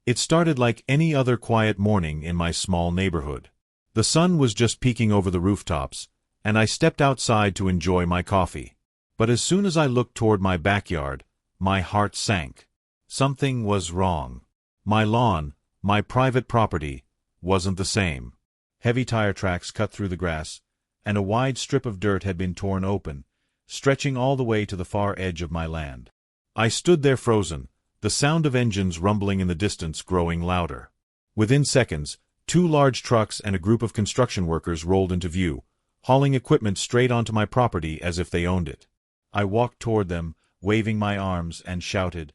It started like any other quiet morning in my small neighborhood. The sun was just peeking over the rooftops, and I stepped outside to enjoy my coffee. But as soon as I looked toward my backyard, my heart sank. Something was wrong. My lawn, my private property, wasn't the same. Heavy tire tracks cut through the grass, and a wide strip of dirt had been torn open, stretching all the way to the far edge of my land. I stood there frozen, the sound of engines rumbling in the distance growing louder. Within seconds, 2 large trucks and a group of construction workers rolled into view, hauling equipment straight onto my property as if they owned it. I walked toward them, waving my arms, and shouted,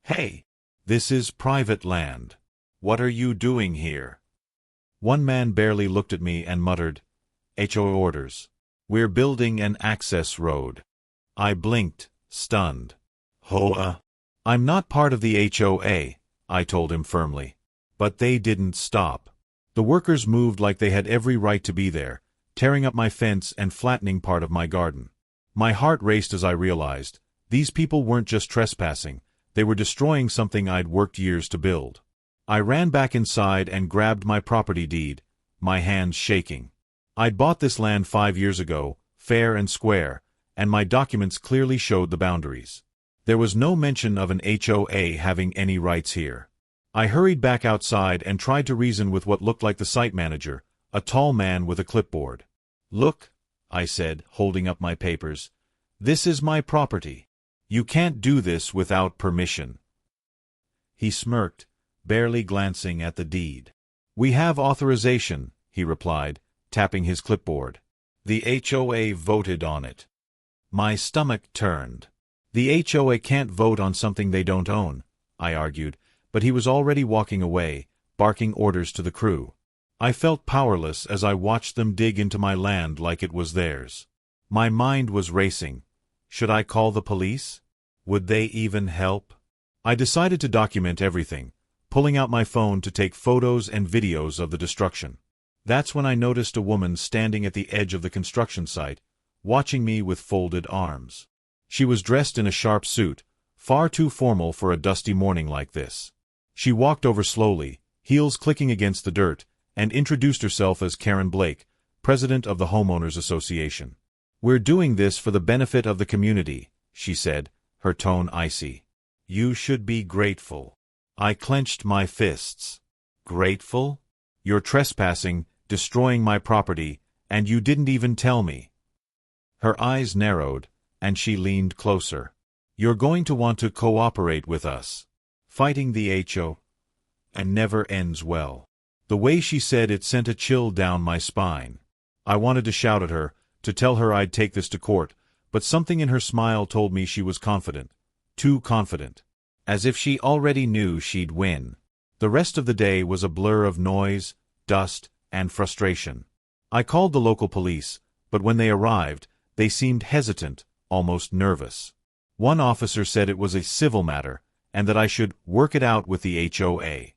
"Hey! This is private land. What are you doing here?" One man barely looked at me and muttered, "HOA orders. We're building an access road." I blinked, stunned. "HOA? I'm not part of the HOA," I told him firmly. But they didn't stop. The workers moved like they had every right to be there, tearing up my fence and flattening part of my garden. My heart raced as I realized, these people weren't just trespassing, they were destroying something I'd worked years to build. I ran back inside and grabbed my property deed, my hands shaking. I'd bought this land 5 years ago, fair and square, and my documents clearly showed the boundaries. There was no mention of an HOA having any rights here. I hurried back outside and tried to reason with what looked like the site manager, a tall man with a clipboard. "Look," I said, holding up my papers. "This is my property. You can't do this without permission." He smirked, barely glancing at the deed. "We have authorization," he replied, tapping his clipboard. "The HOA voted on it." My stomach turned. "The HOA can't vote on something they don't own," I argued, but he was already walking away, barking orders to the crew. I felt powerless as I watched them dig into my land like it was theirs. My mind was racing. Should I call the police? Would they even help? I decided to document everything, pulling out my phone to take photos and videos of the destruction. That's when I noticed a woman standing at the edge of the construction site, watching me with folded arms. She was dressed in a sharp suit, far too formal for a dusty morning like this. She walked over slowly, heels clicking against the dirt, and introduced herself as Karen Blake, president of the Homeowners Association. "We're doing this for the benefit of the community," she said, her tone icy. "You should be grateful." I clenched my fists. "Grateful? You're trespassing, destroying my property, and you didn't even tell me." Her eyes narrowed, and she leaned closer. "You're going to want to cooperate with us. Fighting the HOA never ends well." The way she said it sent a chill down my spine. I wanted to shout at her, to tell her I'd take this to court, but something in her smile told me she was confident. Too confident. As if she already knew she'd win. The rest of the day was a blur of noise, dust, and frustration. I called the local police, but when they arrived, they seemed hesitant, almost nervous. One officer said it was a civil matter, and that I should work it out with the HOA.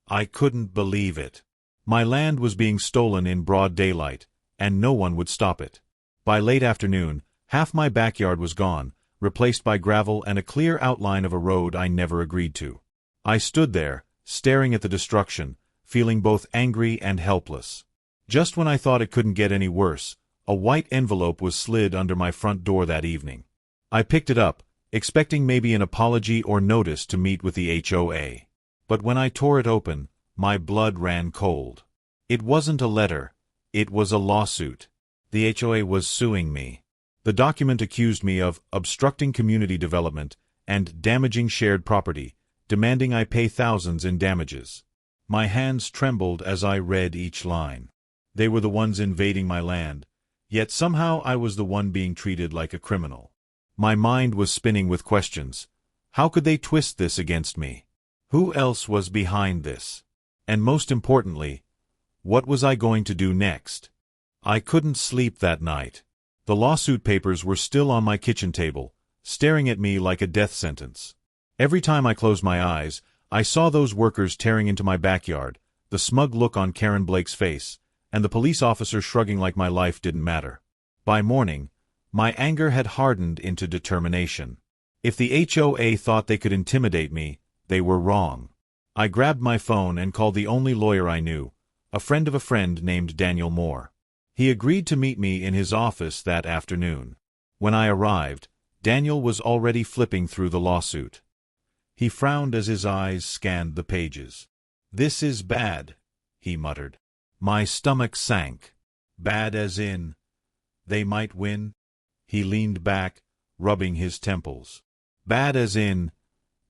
I couldn't believe it. My land was being stolen in broad daylight, and no one would stop it. By late afternoon, half my backyard was gone, replaced by gravel and a clear outline of a road I never agreed to. I stood there, staring at the destruction, feeling both angry and helpless. Just when I thought it couldn't get any worse, a white envelope was slid under my front door that evening. I picked it up, expecting maybe an apology or notice to meet with the HOA. But when I tore it open, my blood ran cold. It wasn't a letter. It was a lawsuit. The HOA was suing me. The document accused me of obstructing community development and damaging shared property, demanding I pay thousands in damages. My hands trembled as I read each line. They were the ones invading my land, yet somehow I was the one being treated like a criminal. My mind was spinning with questions. How could they twist this against me? Who else was behind this? And most importantly, what was I going to do next? I couldn't sleep that night. The lawsuit papers were still on my kitchen table, staring at me like a death sentence. Every time I closed my eyes, I saw those workers tearing into my backyard, the smug look on Karen Blake's face, and the police officer shrugging like my life didn't matter. By morning, my anger had hardened into determination. If the HOA thought they could intimidate me, they were wrong. I grabbed my phone and called the only lawyer I knew, a friend of a friend named Daniel Moore. He agreed to meet me in his office that afternoon. When I arrived, Daniel was already flipping through the lawsuit. He frowned as his eyes scanned the pages. "This is bad," he muttered. My stomach sank. Bad as in, they might win? He leaned back, rubbing his temples. Bad as in,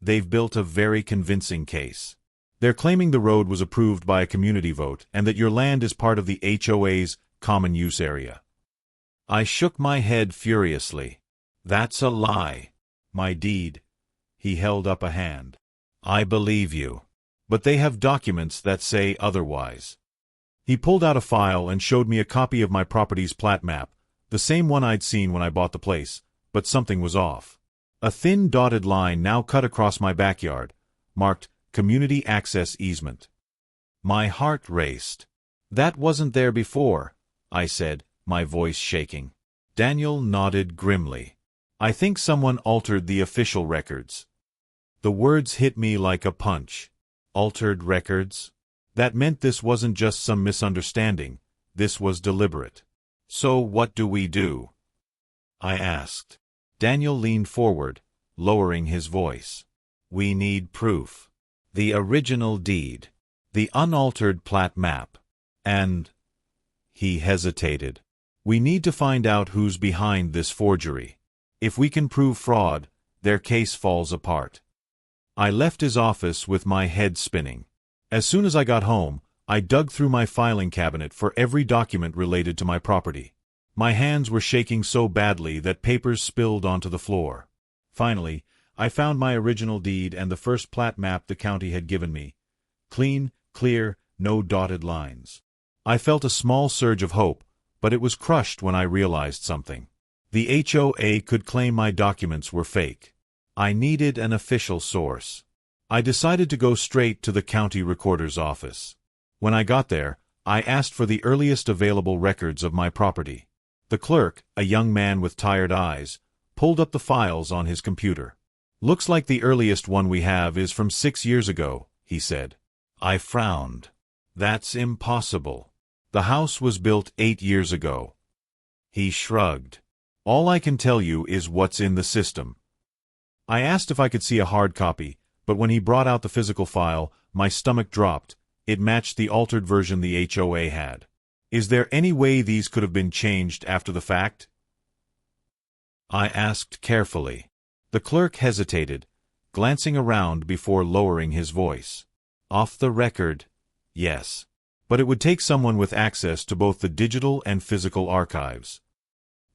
they've built a very convincing case. They're claiming the road was approved by a community vote and that your land is part of the HOA's common use area. I shook my head furiously. That's a lie. My deed. He held up a hand. I believe you. But they have documents that say otherwise. He pulled out a file and showed me a copy of my property's plat map, the same one I'd seen when I bought the place, but something was off. A thin dotted line now cut across my backyard, marked Community Access Easement. My heart raced. That wasn't there before, I said, my voice shaking. Daniel nodded grimly. I think someone altered the official records. The words hit me like a punch. Altered records? That meant this wasn't just some misunderstanding, this was deliberate. So what do we do? I asked. Daniel leaned forward, lowering his voice. We need proof. The original deed. The unaltered plat map. And... He hesitated. We need to find out who's behind this forgery. If we can prove fraud, their case falls apart. I left his office with my head spinning. As soon as I got home, I dug through my filing cabinet for every document related to my property. My hands were shaking so badly that papers spilled onto the floor. Finally, I found my original deed and the first plat map the county had given me. Clean, clear, no dotted lines. I felt a small surge of hope, but it was crushed when I realized something. The HOA could claim my documents were fake. I needed an official source. I decided to go straight to the county recorder's office. When I got there, I asked for the earliest available records of my property. The clerk, a young man with tired eyes, pulled up the files on his computer. Looks like the earliest one we have is from 6 years ago, he said. I frowned. That's impossible. The house was built 8 years ago. He shrugged. All I can tell you is what's in the system. I asked if I could see a hard copy, but when he brought out the physical file, my stomach dropped. It matched the altered version the HOA had. Is there any way these could have been changed after the fact? I asked carefully. The clerk hesitated, glancing around before lowering his voice. Off the record, yes. But it would take someone with access to both the digital and physical archives.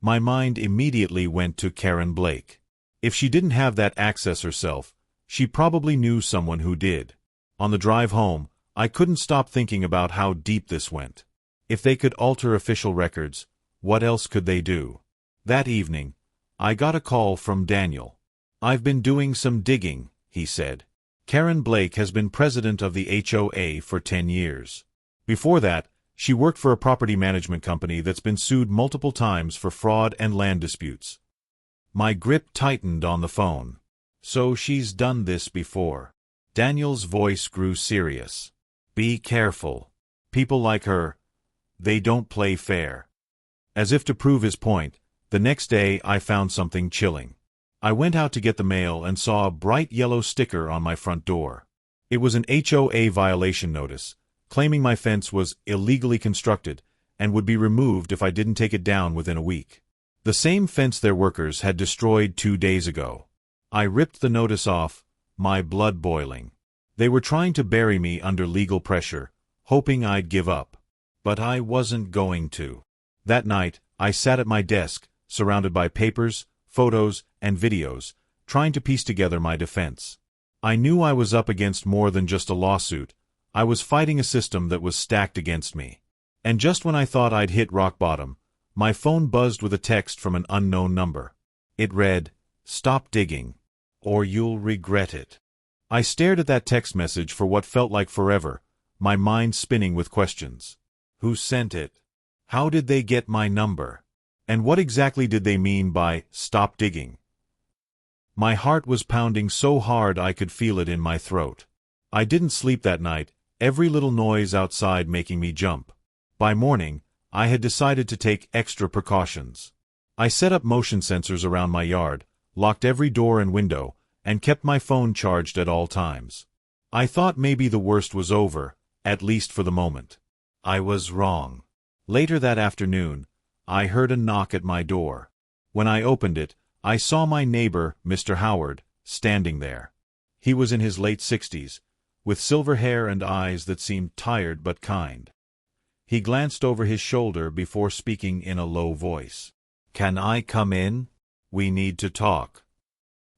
My mind immediately went to Karen Blake. If she didn't have that access herself, she probably knew someone who did. On the drive home, I couldn't stop thinking about how deep this went. If they could alter official records, what else could they do? That evening, I got a call from Daniel. I've been doing some digging, he said. Karen Blake has been president of the HOA for 10 years. Before that, she worked for a property management company that's been sued multiple times for fraud and land disputes. My grip tightened on the phone. So she's done this before. Daniel's voice grew serious. Be careful. People like her, they don't play fair. As if to prove his point, the next day I found something chilling. I went out to get the mail and saw a bright yellow sticker on my front door. It was an HOA violation notice, claiming my fence was illegally constructed and would be removed if I didn't take it down within a week. The same fence their workers had destroyed 2 days ago. I ripped the notice off, my blood boiling. They were trying to bury me under legal pressure, hoping I'd give up. But I wasn't going to. That night, I sat at my desk, surrounded by papers, photos, and videos, trying to piece together my defense. I knew I was up against more than just a lawsuit. I was fighting a system that was stacked against me. And just when I thought I'd hit rock bottom, my phone buzzed with a text from an unknown number. It read, "Stop digging, or you'll regret it." I stared at that text message for what felt like forever, my mind spinning with questions. Who sent it? How did they get my number? And what exactly did they mean by "stop digging"? My heart was pounding so hard I could feel it in my throat. I didn't sleep that night, every little noise outside making me jump. By morning, I had decided to take extra precautions. I set up motion sensors around my yard, locked every door and window, and kept my phone charged at all times. I thought maybe the worst was over, at least for the moment. I was wrong. Later that afternoon, I heard a knock at my door. When I opened it, I saw my neighbor, Mr. Howard, standing there. He was in his late 60s, with silver hair and eyes that seemed tired but kind. He glanced over his shoulder before speaking in a low voice. "Can I come in? We need to talk."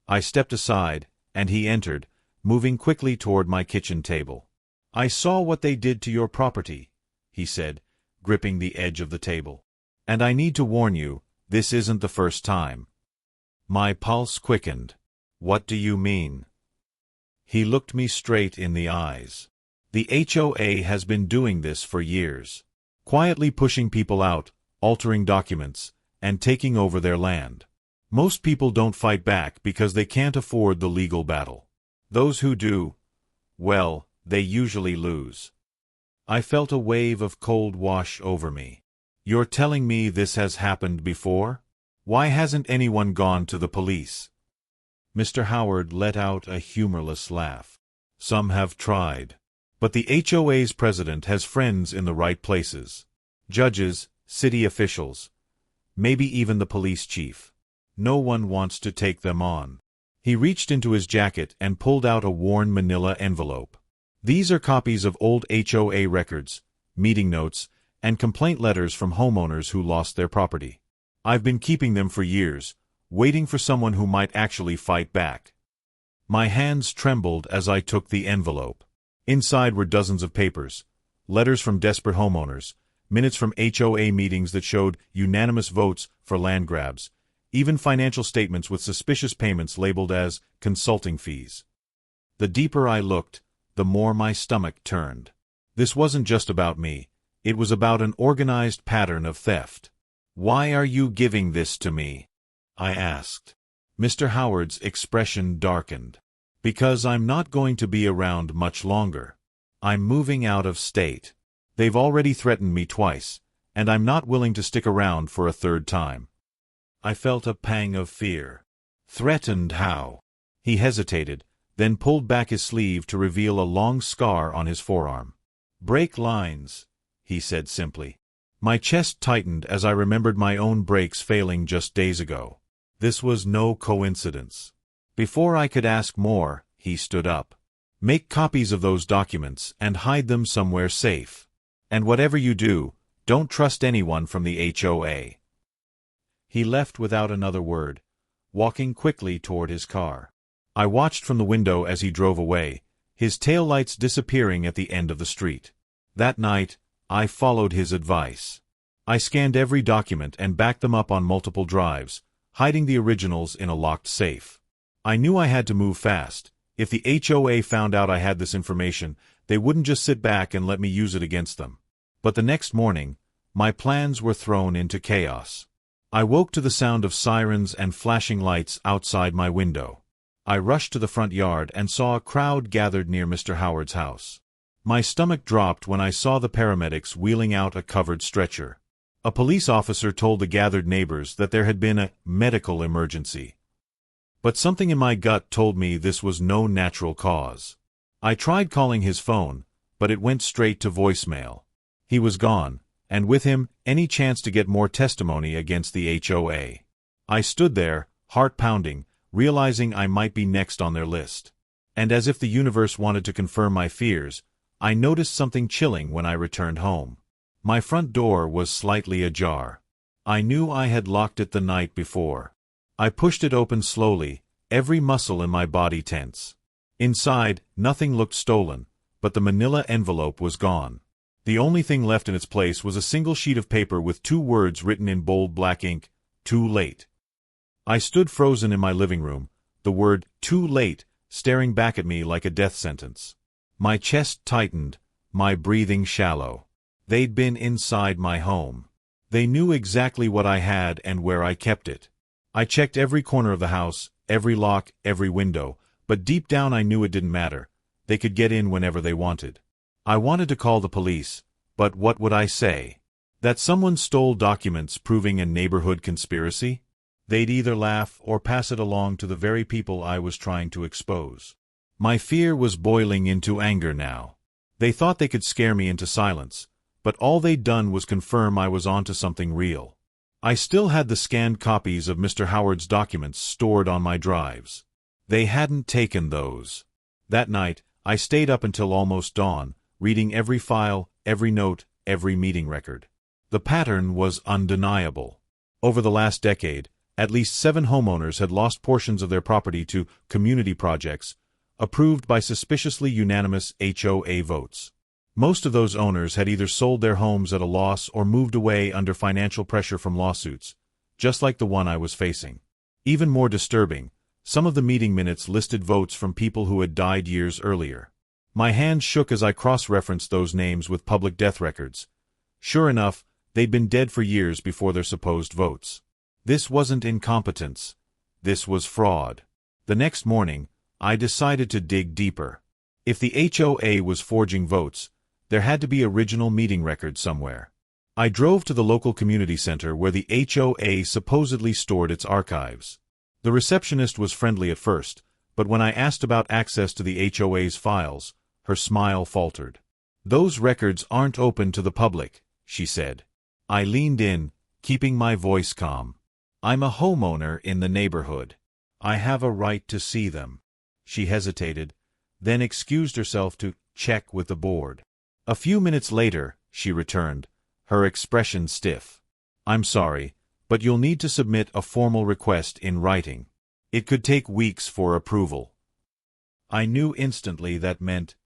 I stepped aside, and he entered, moving quickly toward my kitchen table. "I saw what they did to your property," he said, gripping the edge of the table. "And I need to warn you, this isn't the first time." My pulse quickened. "What do you mean?" He looked me straight in the eyes. "The HOA has been doing this for years. Quietly pushing people out, altering documents, and taking over their land. Most people don't fight back because they can't afford the legal battle. Those who do, well, they usually lose." I felt a wave of cold wash over me. "You're telling me this has happened before? Why hasn't anyone gone to the police?" Mr. Howard let out a humorless laugh. "Some have tried. But the HOA's president has friends in the right places. Judges, city officials, maybe even the police chief. No one wants to take them on." He reached into his jacket and pulled out a worn manila envelope. "These are copies of old HOA records, meeting notes, and complaint letters from homeowners who lost their property. I've been keeping them for years, waiting for someone who might actually fight back." My hands trembled as I took the envelope. Inside were dozens of papers, letters from desperate homeowners, minutes from HOA meetings that showed unanimous votes for land grabs, even financial statements with suspicious payments labeled as consulting fees. The deeper I looked, the more my stomach turned. This wasn't just about me. It was about an organized pattern of theft. "Why are you giving this to me?" I asked. Mr. Howard's expression darkened. "Because I'm not going to be around much longer. I'm moving out of state. They've already threatened me twice, and I'm not willing to stick around for a third time." I felt a pang of fear. "Threatened how?" He hesitated, then pulled back his sleeve to reveal a long scar on his forearm. "Brake lines," he said simply. My chest tightened as I remembered my own brakes failing just days ago. This was no coincidence. Before I could ask more, he stood up. "Make copies of those documents and hide them somewhere safe. And whatever you do, don't trust anyone from the HOA." He left without another word, walking quickly toward his car. I watched from the window as he drove away, his taillights disappearing at the end of the street. That night, I followed his advice. I scanned every document and backed them up on multiple drives, hiding the originals in a locked safe. I knew I had to move fast. If the HOA found out I had this information, they wouldn't just sit back and let me use it against them. But the next morning, my plans were thrown into chaos. I woke to the sound of sirens and flashing lights outside my window. I rushed to the front yard and saw a crowd gathered near Mr. Howard's house. My stomach dropped when I saw the paramedics wheeling out a covered stretcher. A police officer told the gathered neighbors that there had been a medical emergency. But something in my gut told me this was no natural cause. I tried calling his phone, but it went straight to voicemail. He was gone, and with him, any chance to get more testimony against the HOA. I stood there, heart pounding, realizing I might be next on their list. And as if the universe wanted to confirm my fears, I noticed something chilling when I returned home. My front door was slightly ajar. I knew I had locked it the night before. I pushed it open slowly, every muscle in my body tense. Inside, nothing looked stolen, but the manila envelope was gone. The only thing left in its place was a single sheet of paper with 2 words written in bold black ink: "Too late." I stood frozen in my living room, the word "too late" staring back at me like a death sentence. My chest tightened, my breathing shallow. They'd been inside my home. They knew exactly what I had and where I kept it. I checked every corner of the house, every lock, every window, but deep down I knew it didn't matter. They could get in whenever they wanted. I wanted to call the police, but what would I say? That someone stole documents proving a neighborhood conspiracy? They'd either laugh or pass it along to the very people I was trying to expose. My fear was boiling into anger now. They thought they could scare me into silence, but all they'd done was confirm I was onto something real. I still had the scanned copies of Mr. Howard's documents stored on my drives. They hadn't taken those. That night, I stayed up until almost dawn, reading every file, every note, every meeting record. The pattern was undeniable. Over the last decade, at least 7 homeowners had lost portions of their property to community projects, approved by suspiciously unanimous HOA votes. Most of those owners had either sold their homes at a loss or moved away under financial pressure from lawsuits, just like the one I was facing. Even more disturbing, some of the meeting minutes listed votes from people who had died years earlier. My hands shook as I cross-referenced those names with public death records. Sure enough, they'd been dead for years before their supposed votes. This wasn't incompetence. This was fraud. The next morning, I decided to dig deeper. If the HOA was forging votes, there had to be original meeting records somewhere. I drove to the local community center where the HOA supposedly stored its archives. The receptionist was friendly at first, but when I asked about access to the HOA's files, her smile faltered. "Those records aren't open to the public," she said. I leaned in, keeping my voice calm. "I'm a homeowner in the neighborhood. I have a right to see them." She hesitated, then excused herself to check with the board. A few minutes later, she returned, her expression stiff. "I'm sorry, but you'll need to submit a formal request in writing. It could take weeks for approval." I knew instantly that meant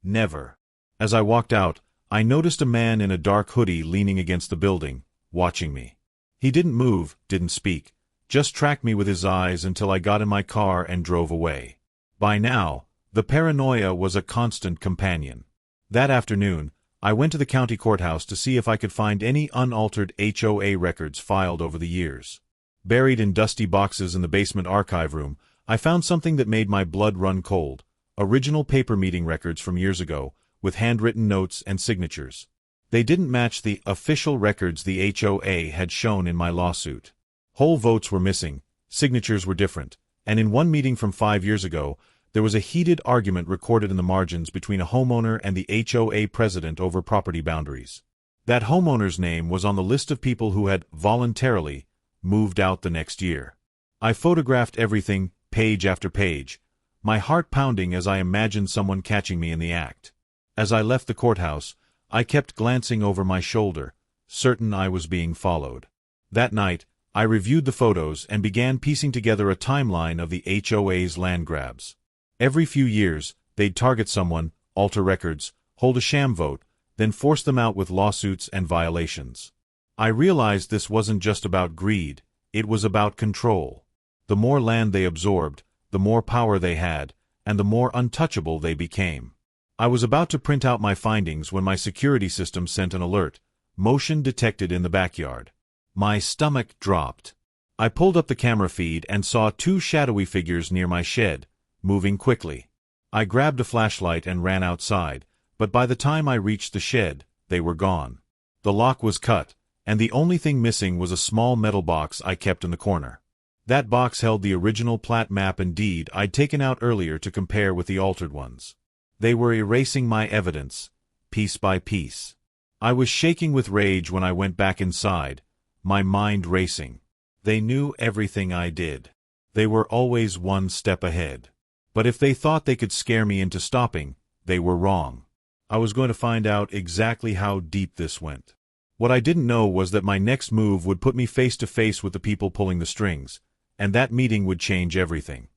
never. As I walked out, I noticed a man in a dark hoodie leaning against the building, watching me. He didn't move, didn't speak, just tracked me with his eyes until I got in my car and drove away. By now, the paranoia was a constant companion. That afternoon, I went to the county courthouse to see if I could find any unaltered HOA records filed over the years. Buried in dusty boxes in the basement archive room, I found something that made my blood run cold: original paper meeting records from years ago, with handwritten notes and signatures. They didn't match the official records the HOA had shown in my lawsuit. Whole votes were missing, signatures were different, and in one meeting from 5 years ago, there was a heated argument recorded in the margins between a homeowner and the HOA president over property boundaries. That homeowner's name was on the list of people who had voluntarily moved out the next year. I photographed everything, page after page, my heart pounding as I imagined someone catching me in the act. As I left the courthouse, I kept glancing over my shoulder, certain I was being followed. That night, I reviewed the photos and began piecing together a timeline of the HOA's land grabs. Every few years, they'd target someone, alter records, hold a sham vote, then force them out with lawsuits and violations. I realized this wasn't just about greed, it was about control. The more land they absorbed, the more power they had, and the more untouchable they became. I was about to print out my findings when my security system sent an alert: motion detected in the backyard. My stomach dropped. I pulled up the camera feed and saw 2 shadowy figures near my shed, moving quickly. I grabbed a flashlight and ran outside, but by the time I reached the shed, they were gone. The lock was cut, and the only thing missing was a small metal box I kept in the corner. That box held the original plat map and deed I'd taken out earlier to compare with the altered ones. They were erasing my evidence, piece by piece. I was shaking with rage when I went back inside, my mind racing. They knew everything I did. They were always one step ahead. But if they thought they could scare me into stopping, they were wrong. I was going to find out exactly how deep this went. What I didn't know was that my next move would put me face to face with the people pulling the strings, and that meeting would change everything.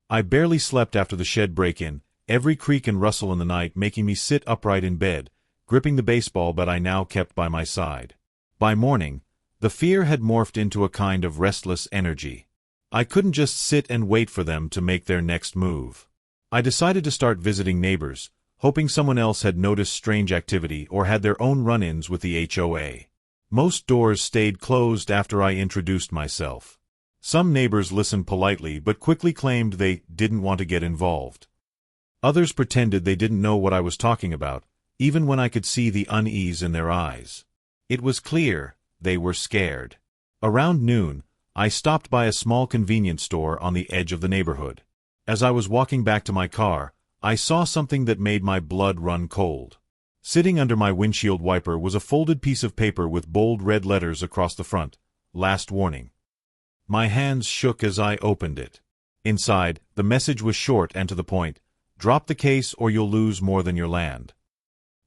I barely slept after the shed break-in, every creak and rustle in the night making me sit upright in bed, gripping the baseball bat I now kept by my side. By morning, the fear had morphed into a kind of restless energy. I couldn't just sit and wait for them to make their next move. I decided to start visiting neighbors, hoping someone else had noticed strange activity or had their own run-ins with the HOA. Most doors stayed closed after I introduced myself. Some neighbors listened politely but quickly claimed they didn't want to get involved. Others pretended they didn't know what I was talking about, even when I could see the unease in their eyes. It was clear they were scared. Around noon, I stopped by a small convenience store on the edge of the neighborhood. As I was walking back to my car, I saw something that made my blood run cold. Sitting under my windshield wiper was a folded piece of paper with bold red letters across the front. Last warning. My hands shook as I opened it. Inside, the message was short and to the point. Drop the case or you'll lose more than your land.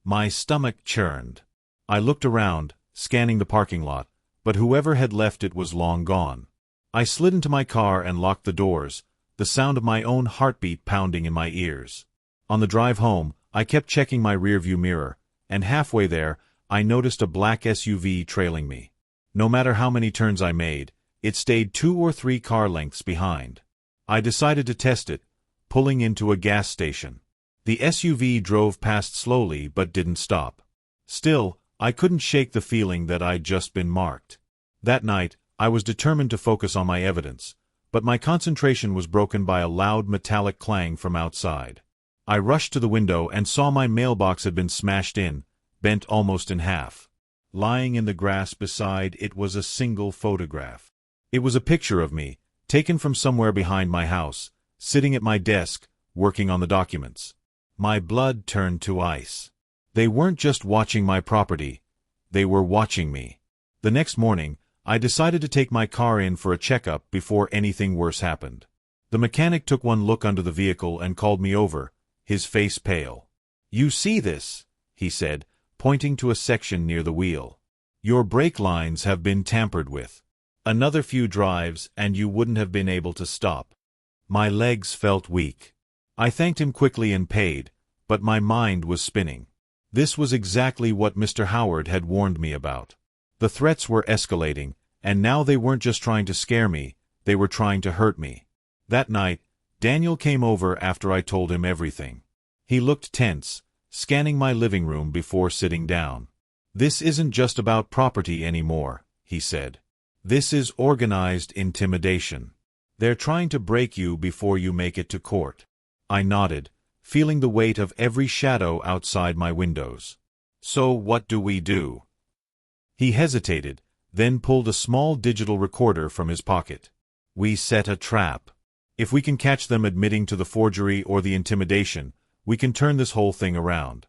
My stomach churned. I looked around, scanning the parking lot, but whoever had left it was long gone. I slid into my car and locked the doors, the sound of my own heartbeat pounding in my ears. On the drive home, I kept checking my rearview mirror, and halfway there, I noticed a black SUV trailing me. No matter how many turns I made, it stayed 2 or 3 car lengths behind. I decided to test it, pulling into a gas station. The SUV drove past slowly but didn't stop. Still, I couldn't shake the feeling that I'd just been marked. That night, I was determined to focus on my evidence, but my concentration was broken by a loud metallic clang from outside. I rushed to the window and saw my mailbox had been smashed in, bent almost in half. Lying in the grass beside it was a single photograph. It was a picture of me, taken from somewhere behind my house, sitting at my desk, working on the documents. My blood turned to ice. They weren't just watching my property, they were watching me. The next morning, I decided to take my car in for a checkup before anything worse happened. The mechanic took one look under the vehicle and called me over, his face pale. "You see this?" he said, pointing to a section near the wheel. "Your brake lines have been tampered with. Another few drives and you wouldn't have been able to stop." My legs felt weak. I thanked him quickly and paid, but my mind was spinning. This was exactly what Mr. Howard had warned me about. The threats were escalating, and now they weren't just trying to scare me, they were trying to hurt me. That night, Daniel came over after I told him everything. He looked tense, scanning my living room before sitting down. "This isn't just about property anymore," he said. "This is organized intimidation. They're trying to break you before you make it to court." I nodded, feeling the weight of every shadow outside my windows. "So what do we do?" He hesitated, then pulled a small digital recorder from his pocket. "We set a trap. If we can catch them admitting to the forgery or the intimidation, we can turn this whole thing around."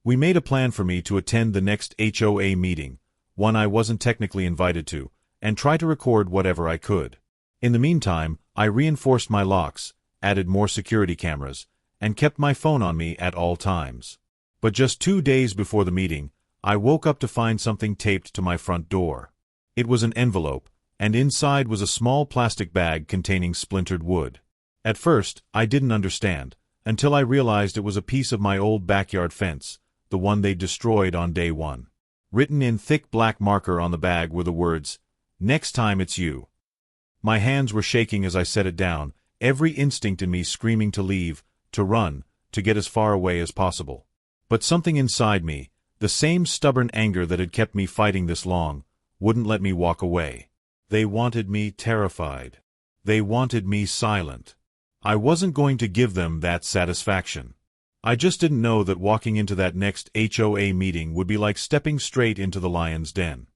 We made a plan for me to attend the next HOA meeting, one I wasn't technically invited to, and try to record whatever I could. In the meantime, I reinforced my locks, added more security cameras, and kept my phone on me at all times. But just 2 days before the meeting, I woke up to find something taped to my front door. It was an envelope, and inside was a small plastic bag containing splintered wood. At first, I didn't understand, until I realized it was a piece of my old backyard fence, the one they'd destroyed on day 1. Written in thick black marker on the bag were the words, "Next time it's you." My hands were shaking as I set it down, every instinct in me screaming to leave, to run, to get as far away as possible. But something inside me, the same stubborn anger that had kept me fighting this long, wouldn't let me walk away. They wanted me terrified. They wanted me silent. I wasn't going to give them that satisfaction. I just didn't know that walking into that next HOA meeting would be like stepping straight into the lion's den.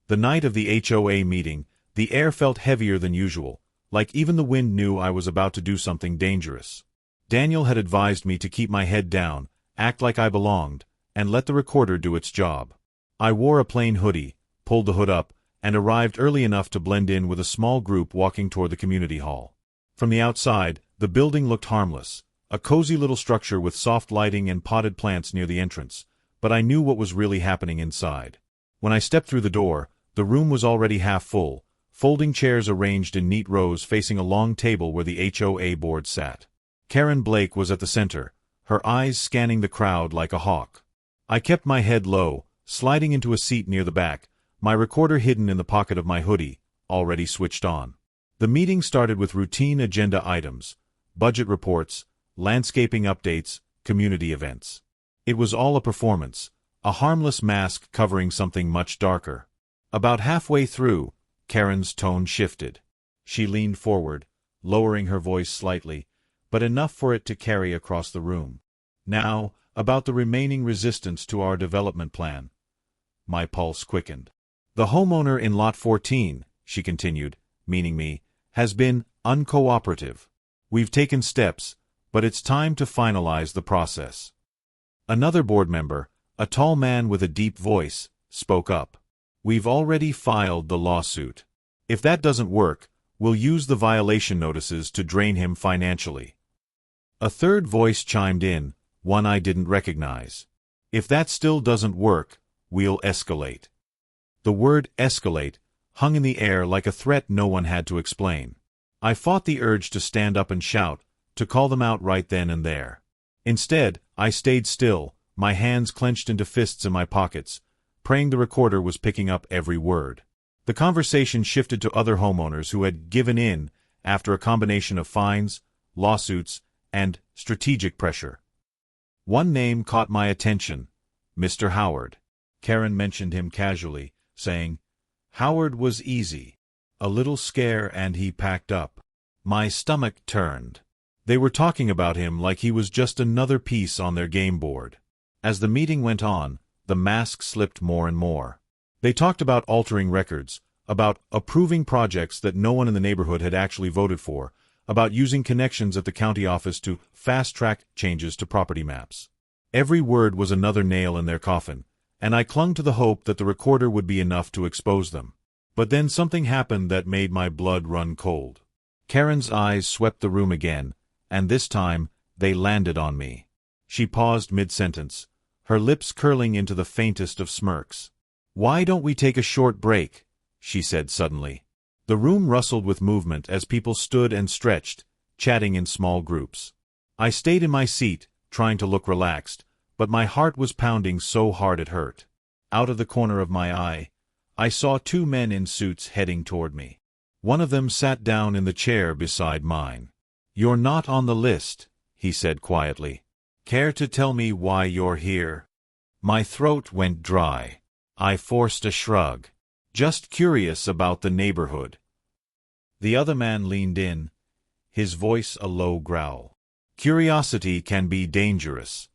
The night of the HOA meeting, the air felt heavier than usual, like even the wind knew I was about to do something dangerous. Daniel had advised me to keep my head down, act like I belonged, and let the recorder do its job. I wore a plain hoodie, pulled the hood up, and arrived early enough to blend in with a small group walking toward the community hall. From the outside, the building looked harmless, a cozy little structure with soft lighting and potted plants near the entrance, but I knew what was really happening inside. When I stepped through the door, the room was already half full, folding chairs arranged in neat rows facing a long table where the HOA board sat. Karen Blake was at the center, her eyes scanning the crowd like a hawk. I kept my head low, sliding into a seat near the back, my recorder hidden in the pocket of my hoodie, already switched on. The meeting started with routine agenda items, budget reports, landscaping updates, community events. It was all a performance, a harmless mask covering something much darker. About halfway through, Karen's tone shifted. She leaned forward, lowering her voice slightly. but enough for it to carry across the room. Now, about the remaining resistance to our development plan. My pulse quickened. The homeowner in Lot 14, she continued, meaning me, has been uncooperative. We've taken steps, but it's time to finalize the process. Another board member, a tall man with a deep voice, spoke up. We've already filed the lawsuit. If that doesn't work, we'll use the violation notices to drain him financially. A third voice chimed in, one I didn't recognize. If that still doesn't work, we'll escalate. The word escalate hung in the air like a threat no one had to explain. I fought the urge to stand up and shout, to call them out right then and there. Instead, I stayed still, my hands clenched into fists in my pockets, praying the recorder was picking up every word. The conversation shifted to other homeowners who had given in after a combination of fines, lawsuits, and strategic pressure. One name caught my attention, Mr. Howard. Karen mentioned him casually, saying, "Howard was easy. A little scare and he packed up." My stomach turned. They were talking about him like he was just another piece on their game board. As the meeting went on, the mask slipped more and more. They talked about altering records, about approving projects that no one in the neighborhood had actually voted for, about using connections at the county office to fast-track changes to property maps. Every word was another nail in their coffin, and I clung to the hope that the recorder would be enough to expose them. But then something happened that made my blood run cold. Karen's eyes swept the room again, and this time they landed on me. She paused mid-sentence, her lips curling into the faintest of smirks. "Why don't we take a short break?" she said suddenly. The room rustled with movement as people stood and stretched, chatting in small groups. I stayed in my seat, trying to look relaxed, but my heart was pounding so hard it hurt. Out of the corner of my eye, I saw two men in suits heading toward me. One of them sat down in the chair beside mine. "You're not on the list," he said quietly. "Care to tell me why you're here?" My throat went dry. I forced a shrug. "Just curious about the neighborhood." The other man leaned in, his voice a low growl. "Curiosity can be dangerous."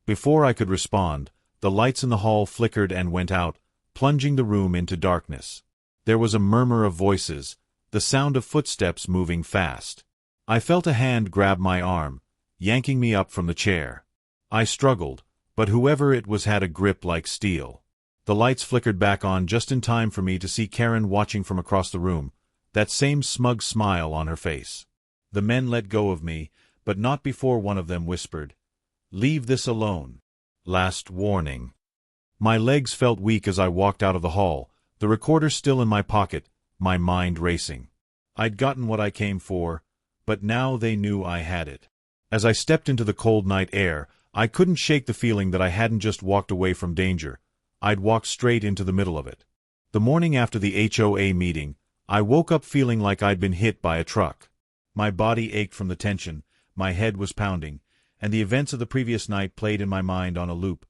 Before I could respond, the lights in the hall flickered and went out, plunging the room into darkness. There was a murmur of voices, the sound of footsteps moving fast. I felt a hand grab my arm, yanking me up from the chair. I struggled, but whoever it was had a grip like steel. The lights flickered back on just in time for me to see Karen watching from across the room, that same smug smile on her face. The men let go of me, but not before one of them whispered, "Leave this alone. Last warning." My legs felt weak as I walked out of the hall, the recorder still in my pocket, my mind racing. I'd gotten what I came for, but now they knew I had it. As I stepped into the cold night air, I couldn't shake the feeling that I hadn't just walked away from danger. I'd walked straight into the middle of it. The morning after the HOA meeting, I woke up feeling like I'd been hit by a truck. My body ached from the tension, my head was pounding, and the events of the previous night played in my mind on a loop.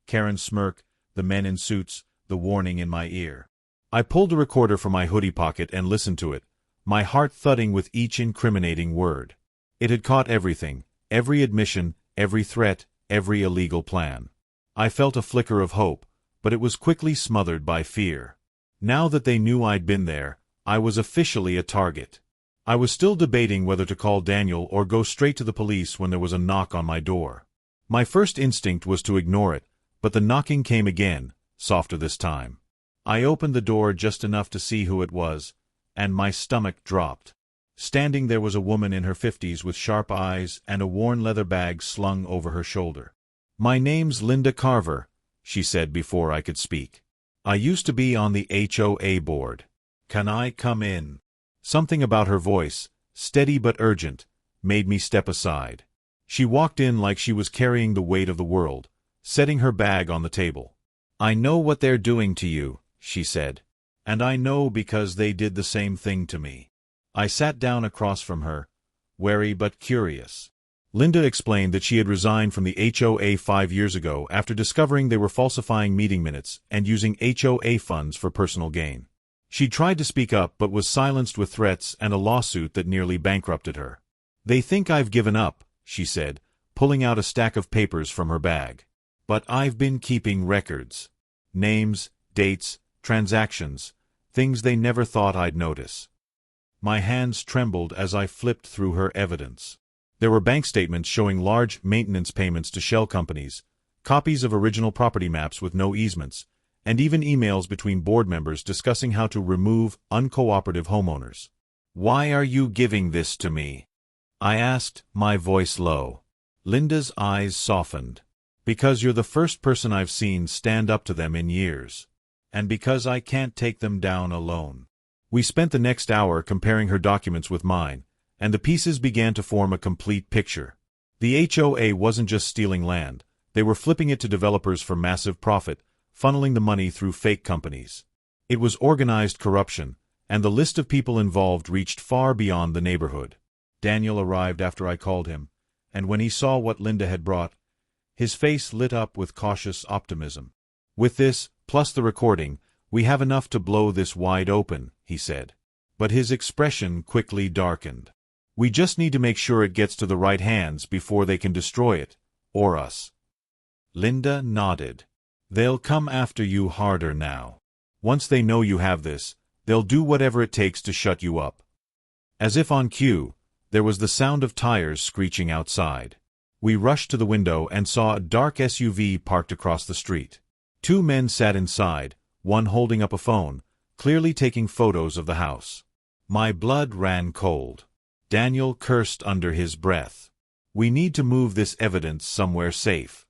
Karen's smirk, the men in suits, the warning in my ear. I pulled the recorder from my hoodie pocket and listened to it, my heart thudding with each incriminating word. It had caught everything, every admission, every threat, every illegal plan. I felt a flicker of hope, but it was quickly smothered by fear. Now that they knew I'd been there, I was officially a target. I was still debating whether to call Daniel or go straight to the police when there was a knock on my door. My first instinct was to ignore it, but the knocking came again, softer this time. I opened the door just enough to see who it was, and my stomach dropped. Standing there was a woman in her 50s with sharp eyes and a worn leather bag slung over her shoulder. "My name's Linda Carver," she said before I could speak. "I used to be on the HOA board. Can I come in?" Something about her voice, steady but urgent, made me step aside. She walked in like she was carrying the weight of the world, setting her bag on the table. "I know what they're doing to you," she said. "And I know because they did the same thing to me." I sat down across from her, wary but curious. Linda explained that she had resigned from the HOA 5 years ago after discovering they were falsifying meeting minutes and using HOA funds for personal gain. She tried to speak up but was silenced with threats and a lawsuit that nearly bankrupted her. They think I've given up, she said, pulling out a stack of papers from her bag. But I've been keeping records. Names, dates, transactions, things they never thought I'd notice. My hands trembled as I flipped through her evidence. There were bank statements showing large maintenance payments to shell companies, copies of original property maps with no easements, and even emails between board members discussing how to remove uncooperative homeowners. "Why are you giving this to me?" I asked, my voice low. Linda's eyes softened. "Because you're the first person I've seen stand up to them in years. And because I can't take them down alone." We spent the next hour comparing her documents with mine, and the pieces began to form a complete picture. The HOA wasn't just stealing land, they were flipping it to developers for massive profit, funneling the money through fake companies. It was organized corruption, and the list of people involved reached far beyond the neighborhood. Daniel arrived after I called him, and when he saw what Linda had brought, his face lit up with cautious optimism. "With this, plus the recording, we have enough to blow this wide open," he said. But his expression quickly darkened. "We just need to make sure it gets to the right hands before they can destroy it, or us." Linda nodded. "They'll come after you harder now. Once they know you have this, they'll do whatever it takes to shut you up." As if on cue, there was the sound of tires screeching outside. We rushed to the window and saw a dark SUV parked across the street. Two men sat inside, one holding up a phone, clearly taking photos of the house. My blood ran cold. Daniel cursed under his breath. "We need to move this evidence somewhere safe."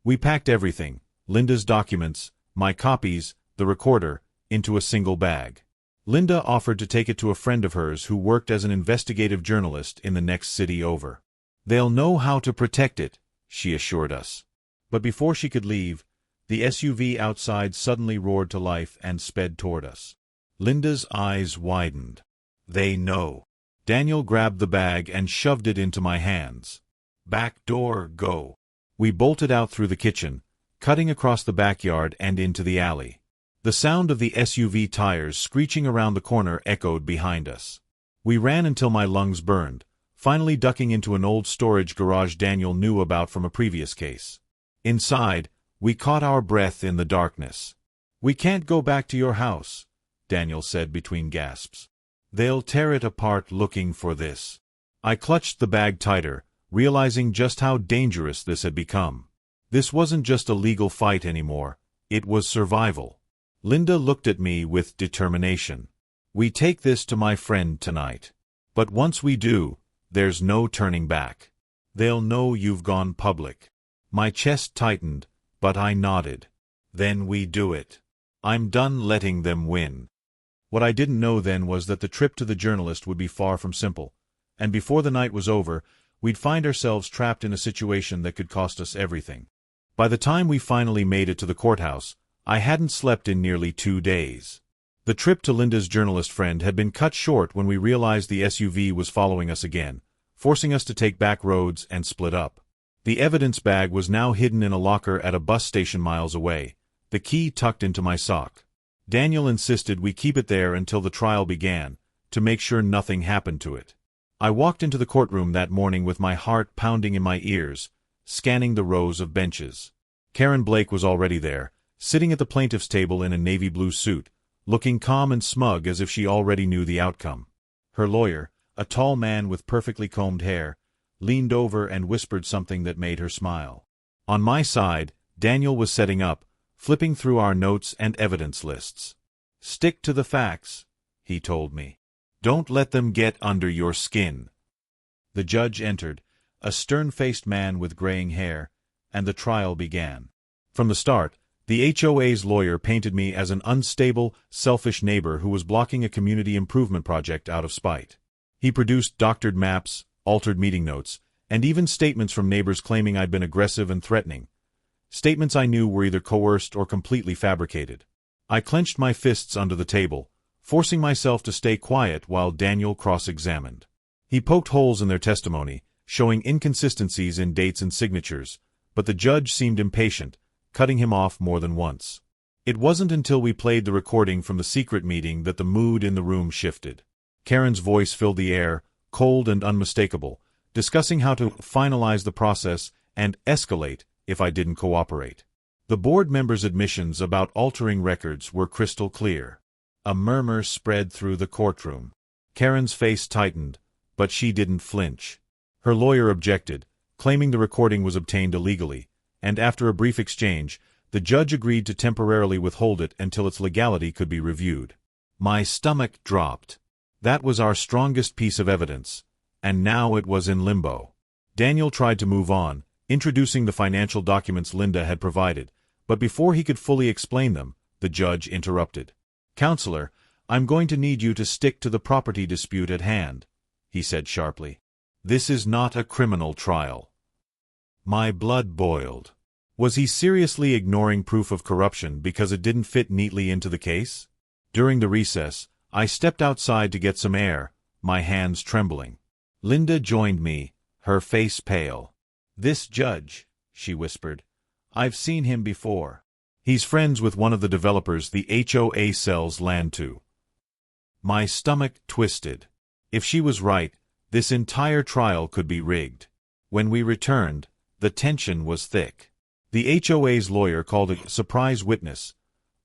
We packed everything, Linda's documents, my copies, the recorder, into a single bag. Linda offered to take it to a friend of hers who worked as an investigative journalist in the next city over. "They'll know how to protect it," she assured us. But before she could leave, the SUV outside suddenly roared to life and sped toward us. Linda's eyes widened. "They know." Daniel grabbed the bag and shoved it into my hands. "Back door, go." We bolted out through the kitchen, cutting across the backyard and into the alley. The sound of the SUV tires screeching around the corner echoed behind us. We ran until my lungs burned, finally ducking into an old storage garage Daniel knew about from a previous case. Inside, we caught our breath in the darkness. "We can't go back to your house," Daniel said between gasps. "They'll tear it apart looking for this." I clutched the bag tighter, realizing just how dangerous this had become. This wasn't just a legal fight anymore, it was survival. Linda looked at me with determination. "We take this to my friend tonight. But once we do, there's no turning back. They'll know you've gone public." My chest tightened, but I nodded. "Then we do it. I'm done letting them win." What I didn't know then was that the trip to the journalist would be far from simple, and before the night was over, we'd find ourselves trapped in a situation that could cost us everything. By the time we finally made it to the courthouse, I hadn't slept in nearly 2 days. The trip to Linda's journalist friend had been cut short when we realized the SUV was following us again, forcing us to take back roads and split up. The evidence bag was now hidden in a locker at a bus station miles away, the key tucked into my sock. Daniel insisted we keep it there until the trial began, to make sure nothing happened to it. I walked into the courtroom that morning with my heart pounding in my ears, scanning the rows of benches. Karen Blake was already there, sitting at the plaintiff's table in a navy blue suit, looking calm and smug as if she already knew the outcome. Her lawyer, a tall man with perfectly combed hair, leaned over and whispered something that made her smile. On my side, Daniel was setting up, flipping through our notes and evidence lists. "Stick to the facts," he told me. "Don't let them get under your skin." The judge entered, a stern-faced man with graying hair, and the trial began. From the start, the HOA's lawyer painted me as an unstable, selfish neighbor who was blocking a community improvement project out of spite. He produced doctored maps, altered meeting notes, and even statements from neighbors claiming I'd been aggressive and threatening. Statements I knew were either coerced or completely fabricated. I clenched my fists under the table, forcing myself to stay quiet while Daniel cross-examined. He poked holes in their testimony, showing inconsistencies in dates and signatures, but the judge seemed impatient, cutting him off more than once. It wasn't until we played the recording from the secret meeting that the mood in the room shifted. Karen's voice filled the air, cold and unmistakable, discussing how to finalize the process and escalate if I didn't cooperate. The board members' admissions about altering records were crystal clear. A murmur spread through the courtroom. Karen's face tightened, but she didn't flinch. Her lawyer objected, claiming the recording was obtained illegally, and after a brief exchange, the judge agreed to temporarily withhold it until its legality could be reviewed. My stomach dropped. That was our strongest piece of evidence, and now it was in limbo. Daniel tried to move on, introducing the financial documents Linda had provided, but before he could fully explain them, the judge interrupted. "Counselor, I'm going to need you to stick to the property dispute at hand," he said sharply. "This is not a criminal trial." My blood boiled. Was he seriously ignoring proof of corruption because it didn't fit neatly into the case? During the recess, I stepped outside to get some air, my hands trembling. Linda joined me, her face pale. "This judge," she whispered. "I've seen him before. He's friends with one of the developers the HOA sells land to." My stomach twisted. If she was right, this entire trial could be rigged. When we returned, the tension was thick. The HOA's lawyer called a surprise witness,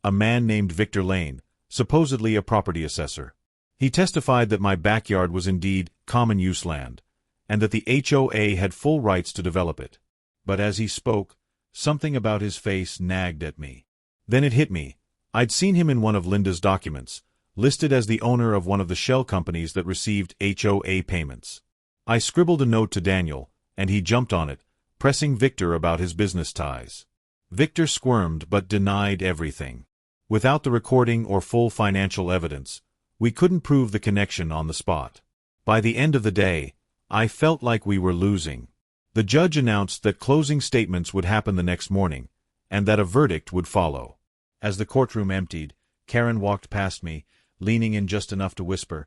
a man named Victor Lane, supposedly a property assessor. He testified that my backyard was indeed common use land, and that the HOA had full rights to develop it. But as he spoke, something about his face nagged at me. Then it hit me. I'd seen him in one of Linda's documents, listed as the owner of one of the shell companies that received HOA payments. I scribbled a note to Daniel, and he jumped on it, pressing Victor about his business ties. Victor squirmed but denied everything. Without the recording or full financial evidence, we couldn't prove the connection on the spot. By the end of the day, I felt like we were losing. The judge announced that closing statements would happen the next morning, and that a verdict would follow. As the courtroom emptied, Karen walked past me, leaning in just enough to whisper,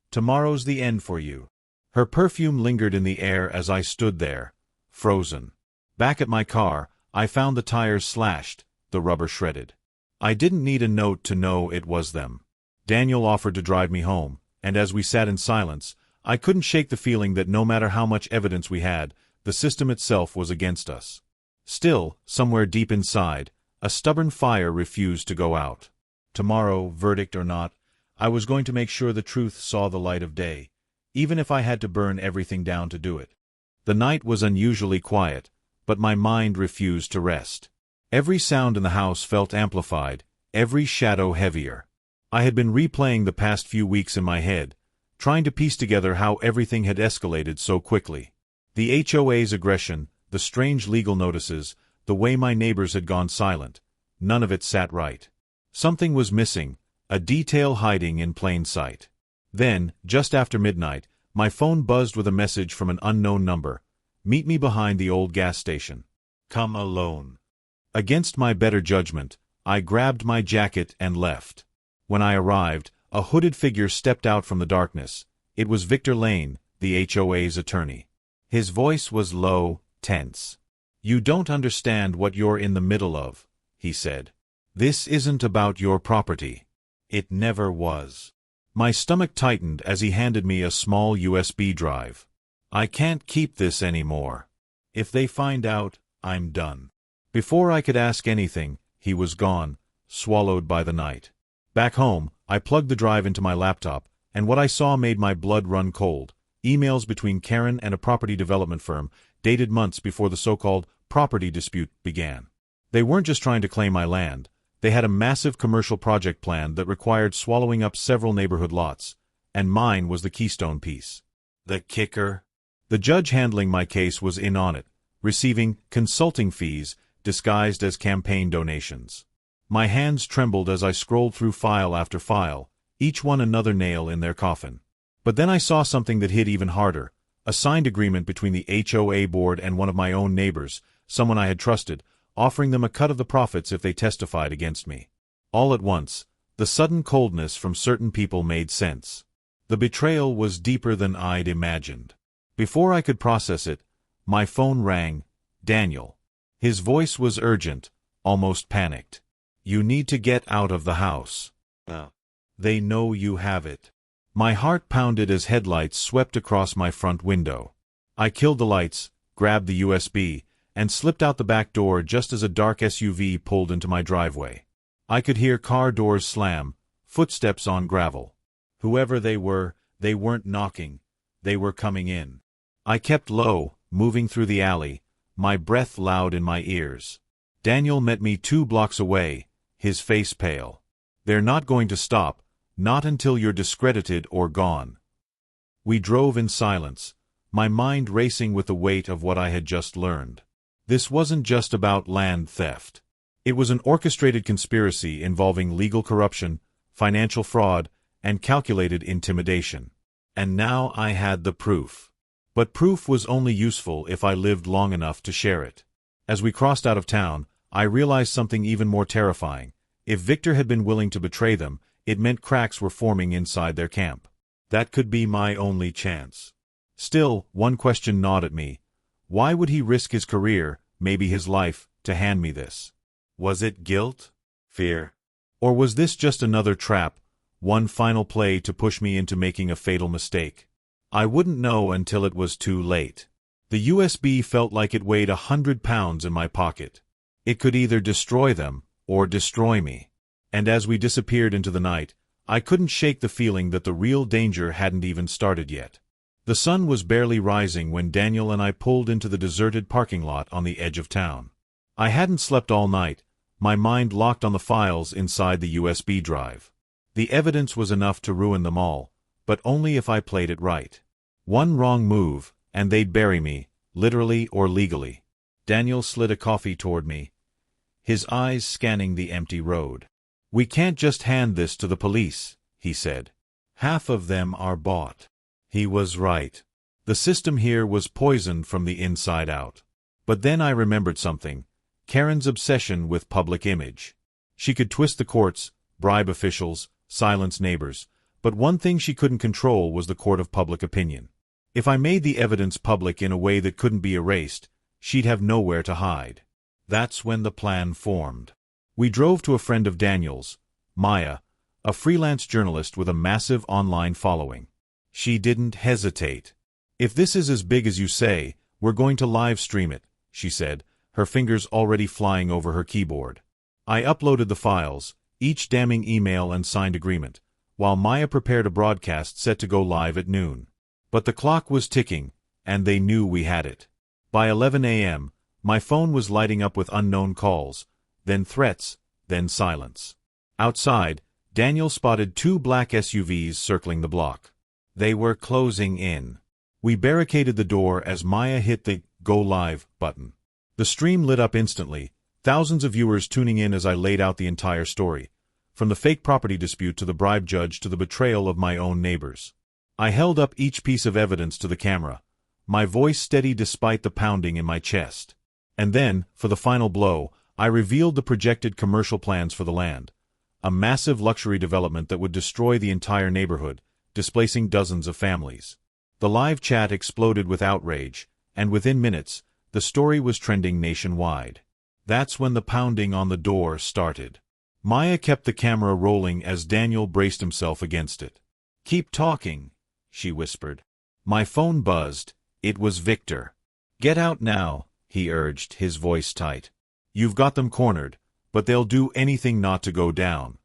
"Tomorrow's the end for you." Her perfume lingered in the air as I stood there, frozen. Back at my car, I found the tires slashed, the rubber shredded. I didn't need a note to know it was them. Daniel offered to drive me home, and as we sat in silence, I couldn't shake the feeling that no matter how much evidence we had, the system itself was against us. Still, somewhere deep inside, a stubborn fire refused to go out. Tomorrow, verdict or not, I was going to make sure the truth saw the light of day, even if I had to burn everything down to do it. The night was unusually quiet, but my mind refused to rest. Every sound in the house felt amplified, every shadow heavier. I had been replaying the past few weeks in my head, trying to piece together how everything had escalated so quickly. The HOA's aggression, the strange legal notices, the way my neighbors had gone silent, none of it sat right. Something was missing, a detail hiding in plain sight. Then, just after midnight, my phone buzzed with a message from an unknown number. "Meet me behind the old gas station. Come alone." Against my better judgment, I grabbed my jacket and left. When I arrived, a hooded figure stepped out from the darkness. It was Victor Lane, the HOA's attorney. His voice was low, tense. "You don't understand what you're in the middle of," he said. "This isn't about your property. It never was." My stomach tightened as he handed me a small USB drive. "I can't keep this anymore. If they find out, I'm done." Before I could ask anything, he was gone, swallowed by the night. Back home, I plugged the drive into my laptop, and what I saw made my blood run cold. Emails between Karen and a property development firm, dated months before the so-called property dispute began. They weren't just trying to claim my land. They had a massive commercial project plan that required swallowing up several neighborhood lots, and mine was the keystone piece. The kicker? The judge handling my case was in on it, receiving consulting fees disguised as campaign donations. My hands trembled as I scrolled through file after file, each one another nail in their coffin. But then I saw something that hit even harder, a signed agreement between the HOA board and one of my own neighbors, someone I had trusted, offering them a cut of the profits if they testified against me. All at once, the sudden coldness from certain people made sense. The betrayal was deeper than I'd imagined. Before I could process it, my phone rang. Daniel. His voice was urgent, almost panicked. "You need to get out of the house. They know you have it." My heart pounded as headlights swept across my front window. I killed the lights, grabbed the USB, and slipped out the back door just as a dark SUV pulled into my driveway. I could hear car doors slam, footsteps on gravel. Whoever they weren't knocking, they were coming in. I kept low, moving through the alley, my breath loud in my ears. Daniel met me 2 blocks away, his face pale. They're not going to stop, not until you're discredited or gone. We drove in silence, my mind racing with the weight of what I had just learned. This wasn't just about land theft. It was an orchestrated conspiracy involving legal corruption, financial fraud, and calculated intimidation. And now I had the proof. But proof was only useful if I lived long enough to share it. As we crossed out of town, I realized something even more terrifying. If Victor had been willing to betray them, it meant cracks were forming inside their camp. That could be my only chance. Still, one question gnawed at me. Why would he risk his career, maybe his life, to hand me this? Was it guilt? Fear? Or was this just another trap, one final play to push me into making a fatal mistake? I wouldn't know until it was too late. The USB felt like it weighed 100 pounds in my pocket. It could either destroy them, or destroy me. And as we disappeared into the night, I couldn't shake the feeling that the real danger hadn't even started yet. The sun was barely rising when Daniel and I pulled into the deserted parking lot on the edge of town. I hadn't slept all night, my mind locked on the files inside the USB drive. The evidence was enough to ruin them all, but only if I played it right. One wrong move, and they'd bury me, literally or legally. Daniel slid a coffee toward me, his eyes scanning the empty road. "We can't just hand this to the police," he said. "Half of them are bought." He was right. The system here was poisoned from the inside out. But then I remembered something: Karen's obsession with public image. She could twist the courts, bribe officials, silence neighbors, but one thing she couldn't control was the court of public opinion. If I made the evidence public in a way that couldn't be erased, she'd have nowhere to hide. That's when the plan formed. We drove to a friend of Daniel's, Maya, a freelance journalist with a massive online following. She didn't hesitate. "If this is as big as you say, we're going to live stream it," she said, her fingers already flying over her keyboard. I uploaded the files, each damning email and signed agreement, while Maya prepared a broadcast set to go live at noon. But the clock was ticking, and they knew we had it. By 11 a.m., my phone was lighting up with unknown calls, then threats, then silence. Outside, Daniel spotted 2 black SUVs circling the block. They were closing in. We barricaded the door as Maya hit the "Go Live" button. The stream lit up instantly, thousands of viewers tuning in as I laid out the entire story, from the fake property dispute to the bribe judge to the betrayal of my own neighbors. I held up each piece of evidence to the camera, my voice steady despite the pounding in my chest. And then, for the final blow, I revealed the projected commercial plans for the land, a massive luxury development that would destroy the entire neighborhood, displacing dozens of families. The live chat exploded with outrage, and within minutes, the story was trending nationwide. That's when the pounding on the door started. Maya kept the camera rolling as Daniel braced himself against it. "Keep talking," she whispered. My phone buzzed. It was Victor. "Get out now," he urged, his voice tight. "You've got them cornered, but they'll do anything not to go down."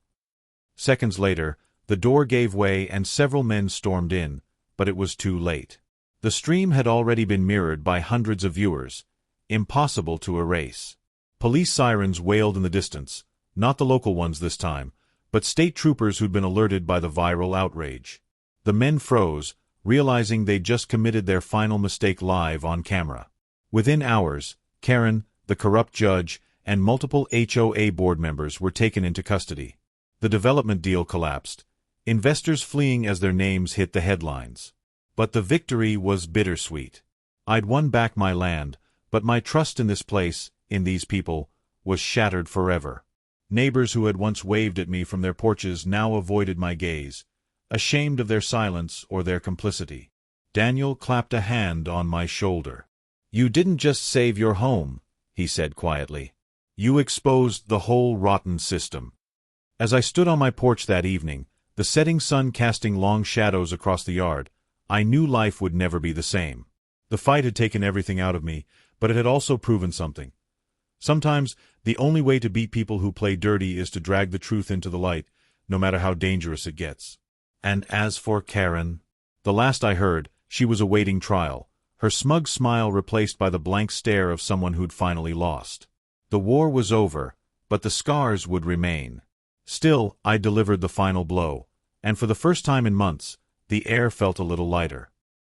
Seconds later, the door gave way and several men stormed in, but it was too late. The stream had already been mirrored by hundreds of viewers. Impossible to erase. Police sirens wailed in the distance, not the local ones this time, but state troopers who'd been alerted by the viral outrage. The men froze, realizing they'd just committed their final mistake live on camera. Within hours, Karen, the corrupt judge, and multiple HOA board members were taken into custody. The development deal collapsed, investors fleeing as their names hit the headlines. But the victory was bittersweet. I'd won back my land, but my trust in this place, in these people, was shattered forever. Neighbors who had once waved at me from their porches now avoided my gaze, ashamed of their silence or their complicity. Daniel clapped a hand on my shoulder. "You didn't just save your home," he said quietly. "You exposed the whole rotten system." As I stood on my porch that evening, the setting sun casting long shadows across the yard, I knew life would never be the same. The fight had taken everything out of me, but it had also proven something. Sometimes, the only way to beat people who play dirty is to drag the truth into the light, no matter how dangerous it gets. And as for Karen, the last I heard, she was awaiting trial, her smug smile replaced by the blank stare of someone who'd finally lost. The war was over, but the scars would remain. Still, I delivered the final blow, and for the first time in months, the air felt a little lighter.